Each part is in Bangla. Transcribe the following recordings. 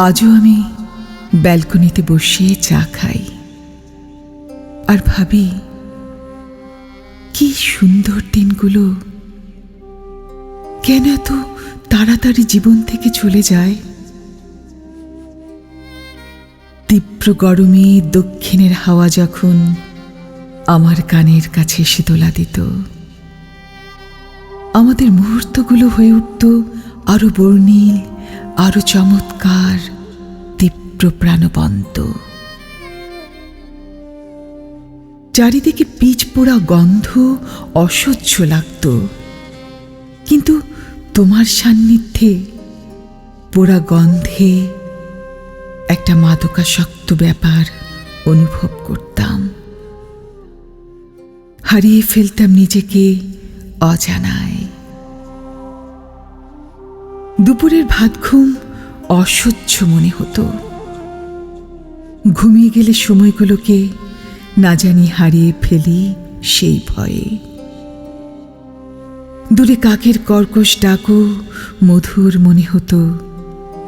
আজও আমি ব্যালকনিতে বসে চা খাই আর ভাবি কি সুন্দর দিনগুলো কেন এত তাড়াতাড়ি জীবন থেকে চলে যায়। তীব্র গরমে দক্ষিণের হাওয়া যখন আমার কানের কাছে শীতলা দিত, আমাদের মুহূর্তগুলো হয়ে উঠত আরো বর্ণিল, আরো চমৎকার, তীব্র প্রাণবন্ত। চারিদিকে পিচ পোড়া গন্ধ অসহ্য লাগত, কিন্তু তোমার সান্নিধ্যে পোড়া গন্ধে একটা মাদকাসক্ত ব্যাপার অনুভব করতাম। হারিয়ে ফেলতাম নিজেকে অজানায়। দুপুরের ভাত ঘুম অসহ্য মনে হতো। ঘুমিয়ে গেলে সময়গুলোকে না জানি হারিয়ে ফেলি সেই ভয়ে। দূরে কাকের কর্কশ ডাকও মধুর মনে হতো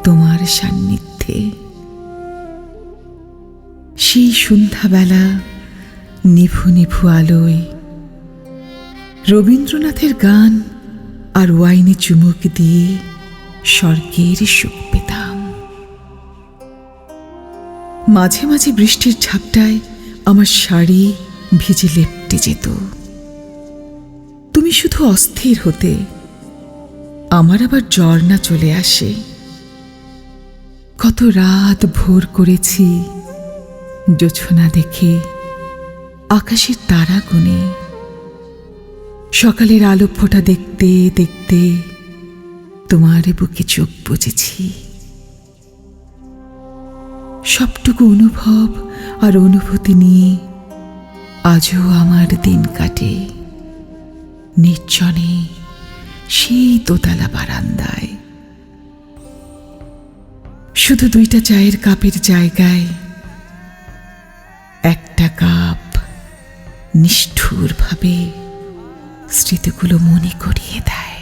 তোমার সান্নিধ্যে। সেই সন্ধ্যাবেলা নিভু নিভু আলোয় রবীন্দ্রনাথের গান আর ওয়াইনে চুমুক দিয়ে স্বর্গের সুখ পেতাম। মাঝে মাঝে বৃষ্টির ঝাপটায় আমার শাড়ি ভিজে লেপ্টে যেত। তুমি শুধু অস্থির হতে, আমার আবার জ্বর না চলে আসে। কত রাত ভোর করেছি জোছনা দেখে, আকাশের তারা গুনে। সকালের আলো ফোঁটা দেখতে দেখতে তোমার বুকে চোখ বুজেছি। সবটুকু অনুভব আর অনুভূতি নিয়ে আজও আমার দিন কাটে নির্জনে সেই দোতলা বারান্দায়। শুধু দুইটা চায়ের কাপের জায়গায় একটা কাপ নিষ্ঠুরভাবে স্মৃতিগুলো মনে করিয়ে দেয়।